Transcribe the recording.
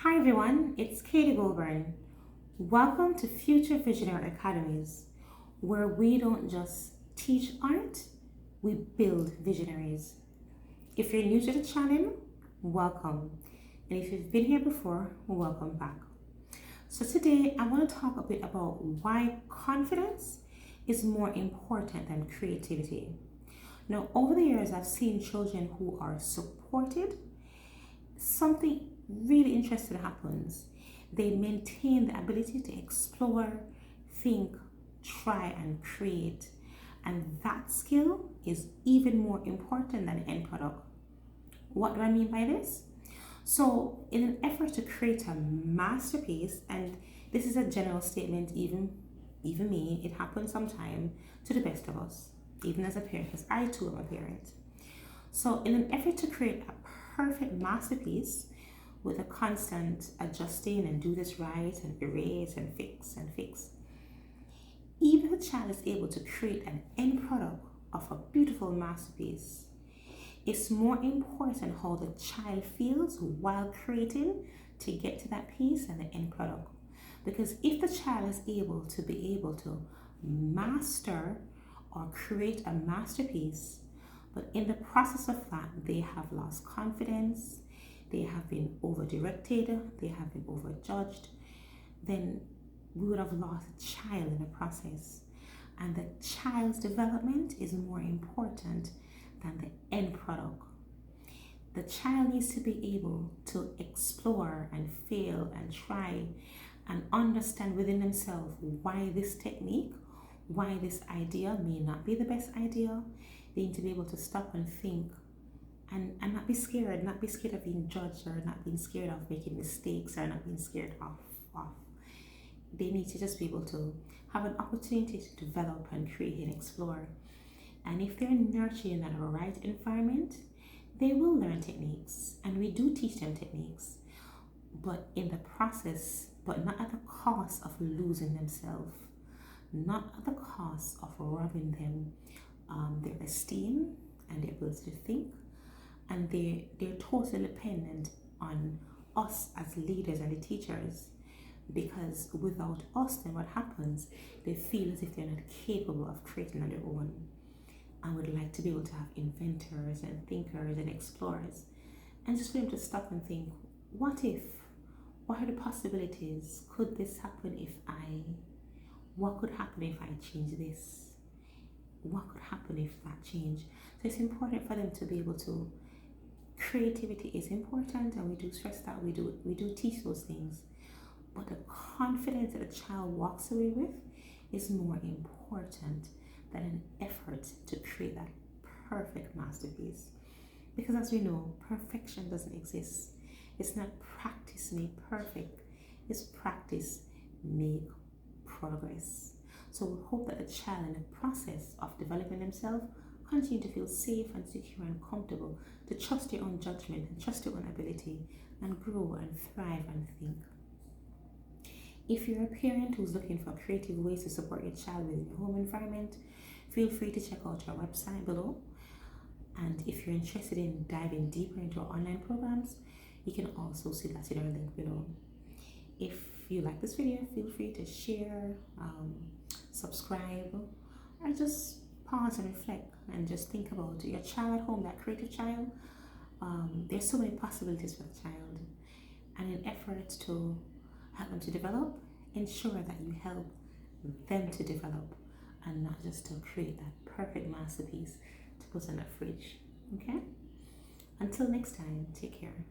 Hi everyone, it's Katie Goldburn. Welcome to Future Visionary Academies, where we don't just teach art, we build visionaries. If you're new to the channel, welcome. And if you've been here before, welcome back. So today I want to talk a bit about why confidence is more important than creativity. Now, over the years, I've seen children who are supported. Something really interesting happens. They maintain the ability to explore, think, try, and create. And that skill is even more important than the end product. What do I mean by this? So, in an effort to create a masterpiece, and this is a general statement, even me, it happens sometime to the best of us, even as a parent, because I too am a parent. So, in an effort to create a perfect masterpiece with a constant adjusting and do this right and erase and fix, even the child is able to create an end product of a beautiful masterpiece. It's more important how the child feels while creating to get to that piece and the end product. Because if the child is able to master or create a masterpiece, but in the process of that, they have lost confidence, they have been over directed, they have been over judged, then we would have lost a child in the process. And the child's development is more important than the end product. The child needs to be able to explore and fail and try and understand within themselves why this technique, why this idea may not be the best idea. They need to be able to stop and think and not be scared, not be scared of being judged or not being scared of making mistakes or not being scared of. They need to just be able to have an opportunity to develop and create and explore. And if they're nurtured in that right environment, they will learn techniques. And we do teach them techniques, but in the process, but not at the cost of losing themselves, not at the cost of robbing them their esteem and their ability to think. And they're totally dependent on us as leaders and the teachers, because without us, then what happens? They feel as if they're not capable of creating on their own. I would like to be able to have inventors and thinkers and explorers, and just for them to stop and think, what if? What are the possibilities? Could this happen if what could happen if I change this? What could happen if that change? So it's important for them to be able to, creativity is important, and we do stress that, we do teach those things, but the confidence that a child walks away with is more important than an effort to create that perfect masterpiece. Because as we know, perfection doesn't exist. It's not practice made perfect, it's practice make progress. So we hope that the child in the process of developing themselves continue to feel safe and secure and comfortable, to trust their own judgment and trust their own ability and grow and thrive and think. If you're a parent who's looking for creative ways to support your child within your home environment, feel free to check out our website below. And if you're interested in diving deeper into our online programs, you can also see that in our link below. If you like this video, feel free to share, subscribe, or just pause and reflect and just think about your child at home, that creative child. There's so many possibilities for the child, and in effort to help them to develop, ensure that you help them to develop and not just to create that perfect masterpiece to put in a fridge. Okay? Until next time, take care.